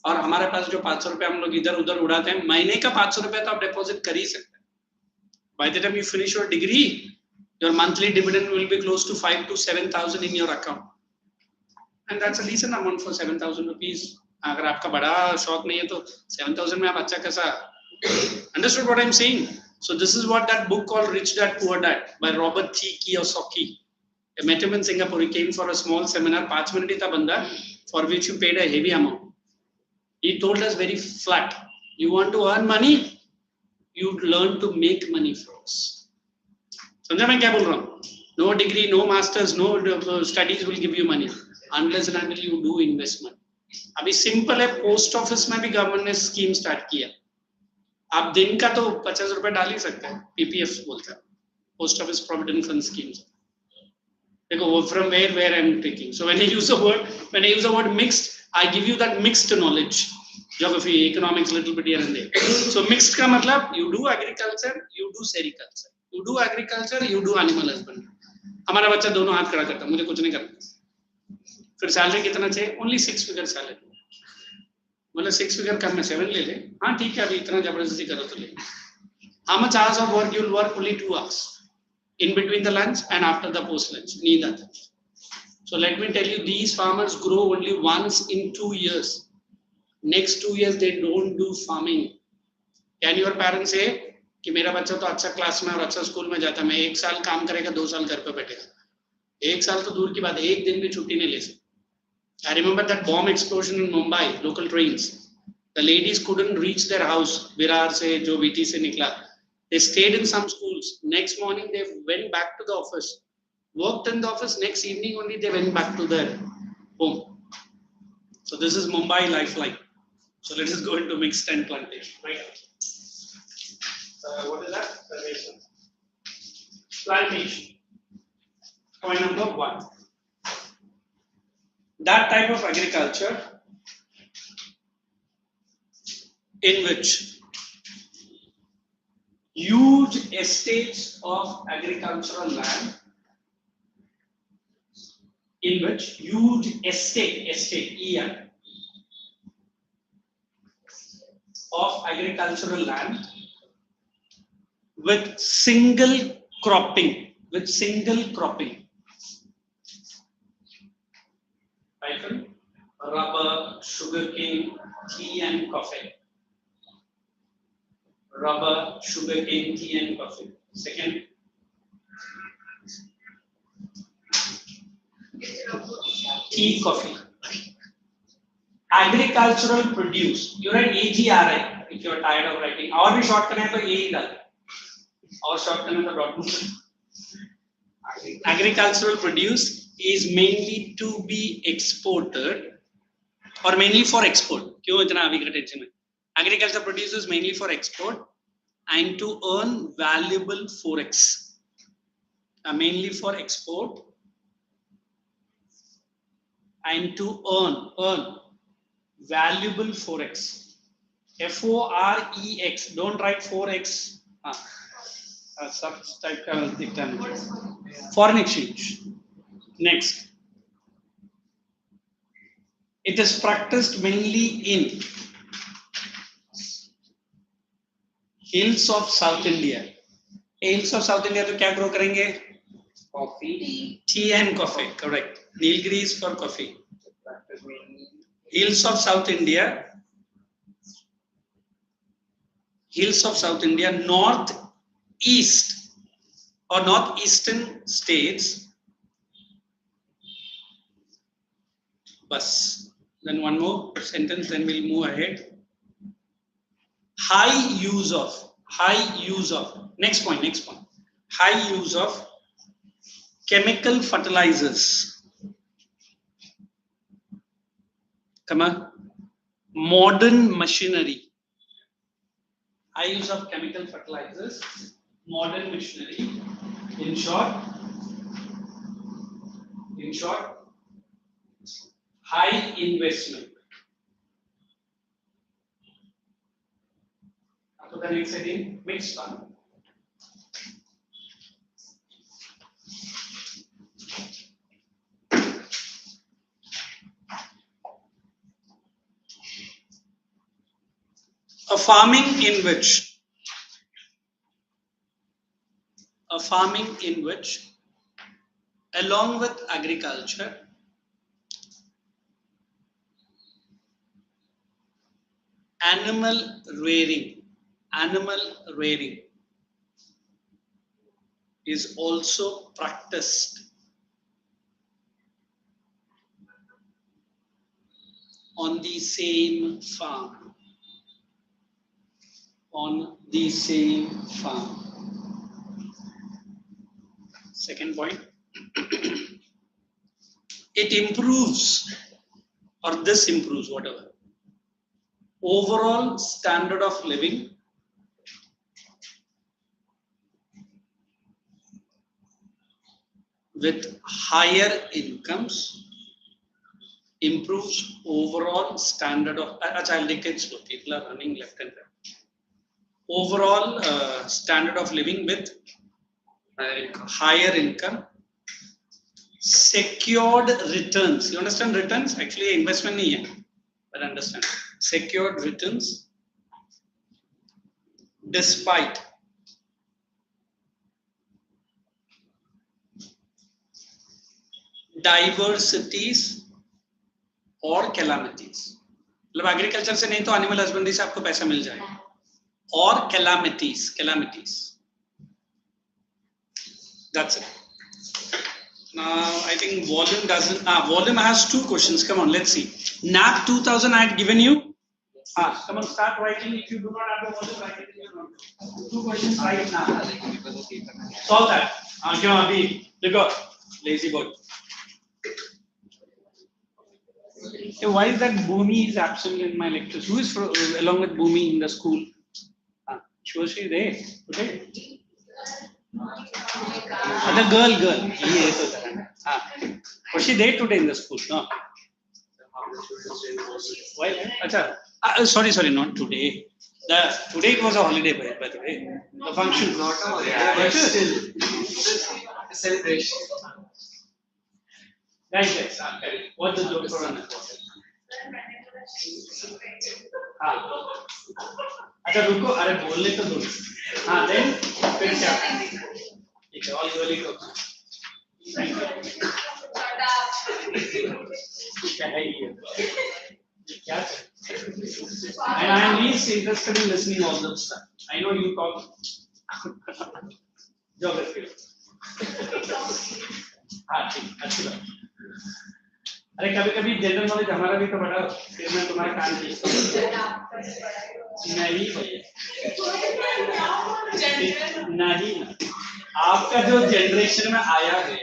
और हमारे पास जो 500 रुपए हम लोग इधर उधर उड़ाते हैं, महीने का 500 रुपए तो आप डिपॉजिट कर ही सकते हैं. By the time you finish your degree, your monthly dividend will be close to 5,000 to 7,000 in your account. And that's a decent amount for 7,000 rupees. अगर आपका बड़ा शौक नहीं है तो 7,000 में आप अच्छा कैसा? Understood what I'm saying? So this is what that book called Rich Dad Poor Dad by Robert T. Kiyosaki. I met him in Singapore. He came for a small seminar. 5 minute था बंदा, for which you paid a heavy amount. He told us very flat. You want to earn money? You learn to make money first. समझा मैं क्या बोल रहा हूँ? No degree, no masters, no studies will give you money unless and until you do investment. अभी simple है, post office में भी गवर्नमेंट ने स्कीम स्टार्ट किया. आप दिन का तो 50 रुपए डाल ही सकते हैं. पीपीएफ बोलते हैं, post office provident fund schemes. देखो वो from where I am taking. So when I use the word mixed, I give you that mixed knowledge. Geography, economics, little bit here and there. So mixed का मतलब you do agriculture, you do sericulture, you do agriculture, you do animal husbandry. हमारा बच्चा दोनों हाथ खड़ा करता है, मुझे कुछ नहीं करना. फिर सैलरी कितना चाहिए? Only 6 figure salary. बोले 6 फिगर कम में 7 ले ले. हाँ ठीक है, अभी इतना जबरदस्ती करो तो ले. How much hours of work you will work? Only 2 hours in between the lunch and after the post lunch. Need that. So let me tell you, these farmers grow only once in 2 years. Next 2 years they don't do farming. Can your parents say कि मेरा बच्चा तो अच्छा class में और अच्छा school में जाता है, मैं 1 साल काम करेगा, 2 साल घर पे बैठेगा? 1 साल तो दूर की बात है, 1 दिन भी छुट्टी नहीं ले सकते. I remember that bomb explosion in Mumbai, local trains. The ladies couldn't reach their house. Virar se, jo VT se nikla. They stayed in some schools. Next morning, they went back to the office. Worked in the office. Next evening only, they went back to their home. So this is Mumbai lifeline. So let us go into mixed and plantation. Right? What is that? Plantation. Point number 1. That type of agriculture in which huge estates of agricultural land, in which huge estate of agricultural land with single cropping. Rubber, sugarcane, tea and coffee. Rubber, sugarcane, tea and coffee. Second, tea, coffee. Agricultural produce. You write AGRI if you are tired of writing. और भी short करना है तो यही डाल. और short करना है तो dot. Agricultural produce is mainly to be exported or mainly for export. क्यों इतना अभी का टेंशन है? Agriculture produce is mainly for export and to earn valuable forex, mainly for export, and to earn valuable forex, forex. Don't write 4x. Such type of term. Foreign exchange. Next, it is practiced mainly in hills of South India. Hills of South India तो क्या grow करेंगे? Coffee. Tea and coffee, correct. Nilgiris for coffee. Hills of South India. Hills of South India, northeast or northeastern states. Bus. Then one more sentence, then we'll move ahead. High use of. Next point. High use of chemical fertilizers. Come on. Modern machinery. High use of chemical fertilizers, modern machinery. In short, high investment. After the next heading, mixed one. A farming in which, along with agriculture, animal rearing is also practiced on the same farm. Second point, it improves, or this improves, whatever, overall standard of living with higher incomes, improves overall standard of, I'll take it slow, people are running left and right. Overall standard of living with higher income, secured returns. You understand returns? Actually, investment nahi hai, but understand. Secured returns despite diversities or calamities. मतलब agriculture से नहीं तो animal husbandry से आपको पैसा मिल जाएगा. Or calamities. That's it. Now I think volume doesn't. Volume has two questions. Come on, let's see. NAP 2000 I had given you. Come on, start writing. If you do not have the volume, write it in your note. Two questions right now. Solve that. क्यों अभी? देखो, lazy boy. Hey, why is that Bhumi is absent in my lectures? Who is along with Bhumi in the school? Was she there today? The girl. Was she there today in the school? No. Why? Sorry, not today. Today it was a holiday, by the way. The function. Not a holiday, but still. A celebration. Guys, what the joke for an अच्छा रुको अरे बोलने तो दो then फिर क्या ठीक है all really good thank you क्या है ये क्या and I am least interested in listening all that stuff. I know you talk geography ठीक अच्छी बात. अरे कभी जनरल नॉलेज हमारा भी तो बड़ा फिर मैं तुम्हारे कान नहीं नहीं आपका जो जनरेशन में आया है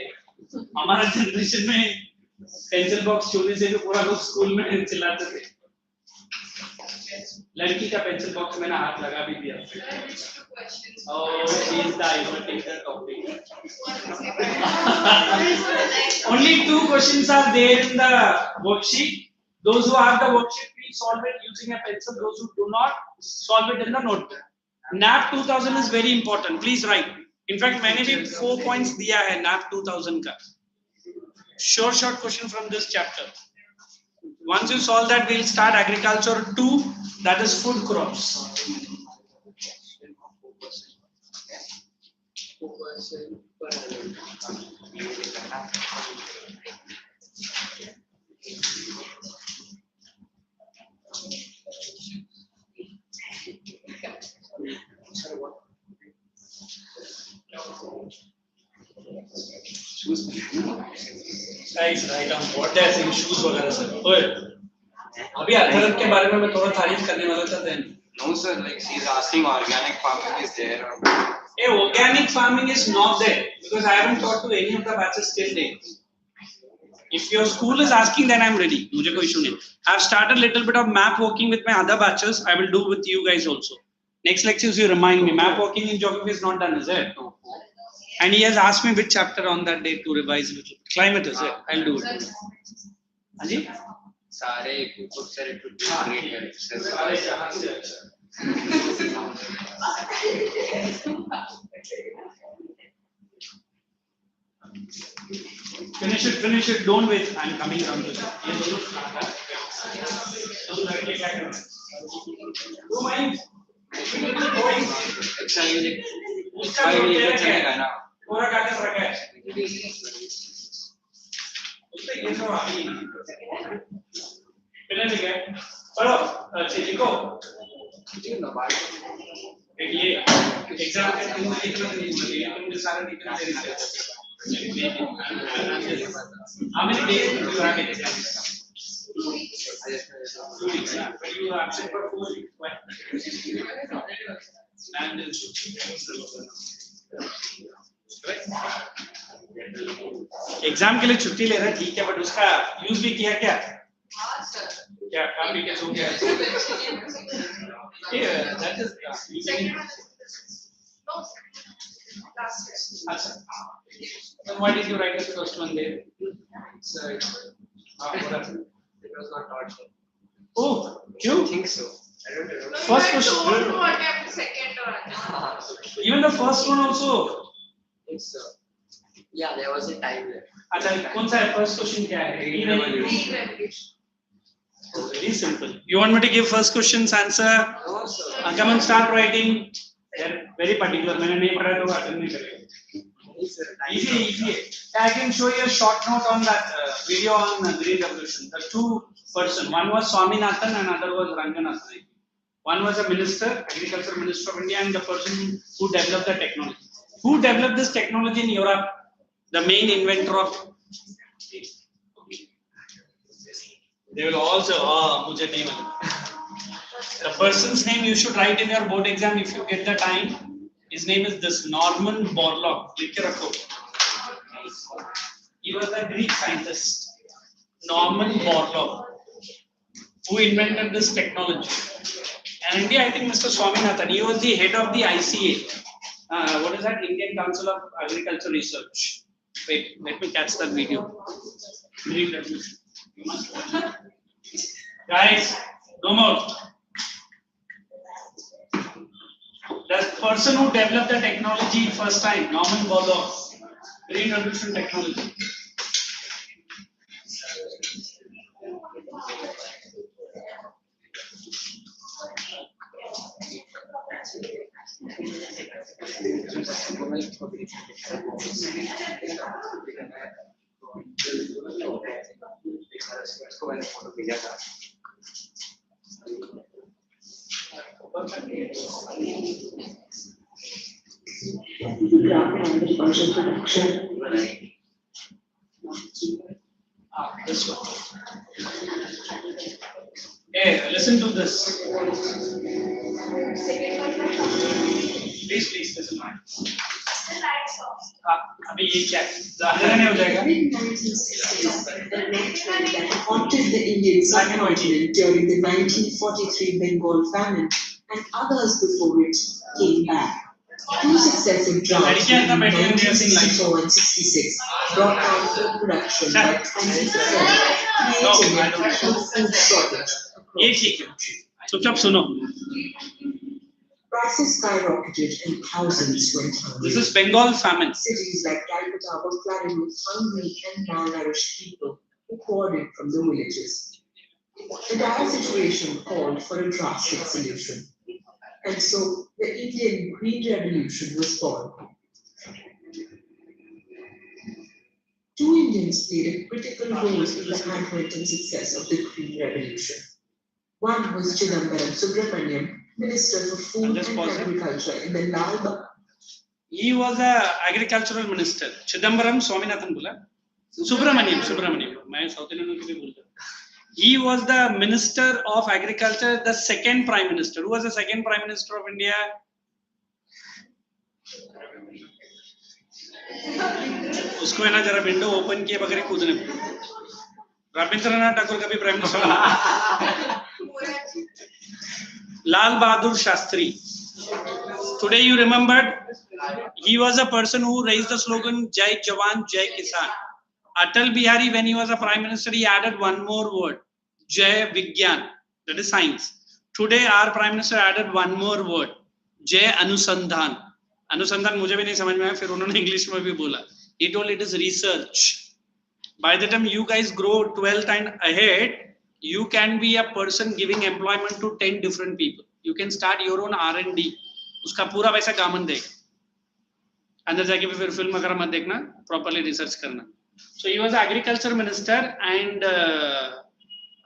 हमारा जनरेशन में पेंसिल बॉक्स चोरी से भी पूरा लोग स्कूल में चिल्लाते थे. लड़की का पेंसिल बॉक्स मैंने हाथ लगा भी दिया. Oh, she is the irritated topic. Only 2 questions are there in the worksheet. Those who have the worksheet, please solve it using a pencil. Those who do not, solve it in the notebook. NAP 2000 is very important. Please write. In fact, मैंने भी 4 points दिया है NAP 2000 का. Short question from this chapter. Once you solve that, we'll start agriculture 2, that is food crops. Guys, right on what they are saying, shoes वगैरह sir. ओए, अभी अथर्व के बारे में मैं थोड़ा तारीफ करने वाला था then. No sir, like she's asking organic farming is there or Hey, organic farming is not there because I haven't taught to any of the batches till date. If your school is asking, then I'm ready. मुझे कोई issue नहीं. I've started a little bit of map walking with my other batches. I will do with you guys also. Next lectures you remind me. Map walking in geography is not done, is it? No. And he has asked me which chapter on that day to revise. Climate is it? I'll do it. Anji? सारे books are it would be great. Finish it. Don't wait. I'm coming down to that. Don't mind. पूरा कागज रखा है. उससे ये सब आ गई. फिर ठीक है. चलो अच्छे लिखो. ये एग्जाम के दिन तुम सारे डिटेल दे रहे हो. How many days do you have exam? 2 weeks. You are absent for 4 weeks. Why? And exam के लिए छुट्टी ले रहा है ठीक है बट उसका यूज भी किया क्या? हाँ सर. क्या काम भी कैसे हो गया? That is अच्छा. Then why did you write the first one there? Sir, it was not taught. Oh, I think so. I don't know. First question. Second one. Even the first one also. It's yeah, there was a time there. अच्छा कौन सा है first question क्या है? Oh, very simple. You want me to give first question's answer? No, sir. Come and start writing. They're very particular. मैंने नहीं पढ़ा तो attend नहीं करेगा. Easy. I can show you a short note on that video on Green Revolution. The 2 person. One was Swaminathan and another was Ranganathan. One was a minister, agriculture minister of India, and the person who developed the technology. Who developed this technology in Europe? The main inventor of. They will also. मुझे नहीं मालूम. The person's name you should write in your board exam if you get the time. His name is this Norman Borlaug. लिख के रखो. He was a Greek scientist. Norman Borlaug, who invented this technology. And India, I think Mr. Swaminathan, he was the head of the Icse. What is that? Indian Council of Agriculture Research. Wait, let me catch that video. Green Revolution. You must watch. Guys, no more. The person who developed the technology first time, Norman Borlaug, Green Revolution technology. This one. Hey, listen to this. Please listen. The lights off. अभी ये क्या है? अंधेरा नहीं हो जाएगा? Mid-1960s, the network that haunted the Indian subcontinent during the 1943 Bengal famine and others before it came back. Two successive droughts between 1964 and 66 brought down food production by 20%, creating a national food shortage. ये ठीक है. चुपचाप सुनो. Prices skyrocketed and thousands went hungry. This is Bengal famine. Cities like Calcutta were flooded with hungry and malnourished people who poured in from the villages. The dire situation called for a drastic solution, and so the Indian Green Revolution was born. Two Indians played a critical role in the advent and success of the Green Revolution. One was Chidambaram Subramaniam, Minister for Food and Agriculture in the Lal Bahadur's. He was a agricultural minister. Chidambaram Swaminathan बोला. Subramaniam. मैं South Indian को भी बोलता. He was the Minister of Agriculture, the second Prime Minister. Who was the second Prime Minister of India? उसको है ना जरा window open किए बगैर कूदने पड़े. रविंद्रनाथ ठाकुर का भी प्राइम मिनिस्टर बना. Lal Bahadur Shastri. Today you remembered, he was a person who raised the slogan Jai Jawan, Jai Kisan. Atal Bihari, when he was a prime minister, he added one more word, Jai Vigyan, that is science. Today our prime minister added one more word, Jai Anusandhan. Anusandhan मुझे भी नहीं समझ में आया, फिर उन्होंने English में भी बोला. He told it is research. By the time you guys grow 12 times ahead, you can be a person giving employment to 10 different people. You can start your own R&D. उसका पूरा पैसा गवर्नमेंट देगा. अंदर जाके भी फिर फिल्म वगैरह मत देखना, प्रॉपर्ली रिसर्च करना. So he was agriculture minister and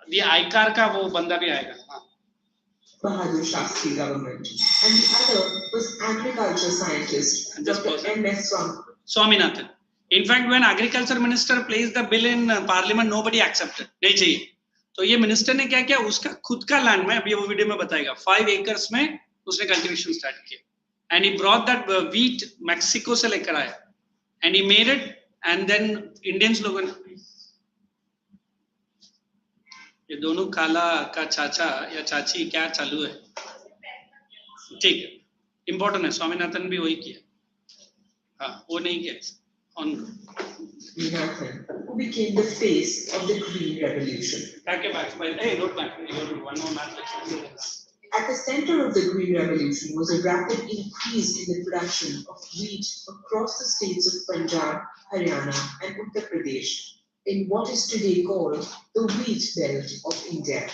the ICAR का वो बंदा भी आएगा. Bahadur Shastri government, and the other was agriculture scientist Dr. M.S. Swaminathan. In fact, when agriculture minister placed the bill in parliament, nobody accepted. नहीं चाहिए. तो ये minister ने क्या किया, उसका खुद का लैंड में, अभी वो वीडियो में बताएगा, 5 acres में उसने कल्टीवेशन स्टार्ट किया. And he brought that wheat Mexico से लेकर आया. And he made it, and then Indians लोगों ने, ये दोनों काला का चाचा या चाची क्या चालू है, ठीक है, इम्पोर्टेंट है. स्वामीनाथन भी वही किया. हाँ, वो नहीं किया. On Swaminathan, who became the face of the Green Revolution. Hey, note back. One more math lecture. At the center of the Green Revolution was a rapid increase in the production of wheat across the states of Punjab, Haryana, and Uttar Pradesh in what is today called the wheat belt of India.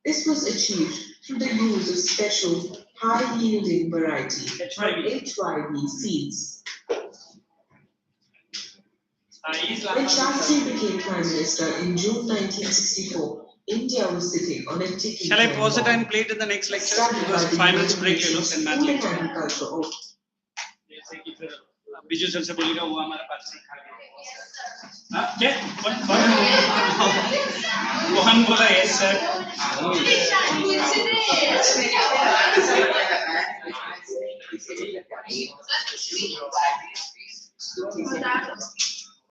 This was achieved through the use of special high-yielding variety HYV seeds. When Shastri became Prime Minister in June 1964, India was sitting on a ticking Shall I pause it and play it in the next lecture? Because 5 minutes break ले लो and math lecture. जैसे कि फिर Biju sir से बोलेगा वो हमारा पास से खा गया. हाँ क्या? मोहन बोला yes sir.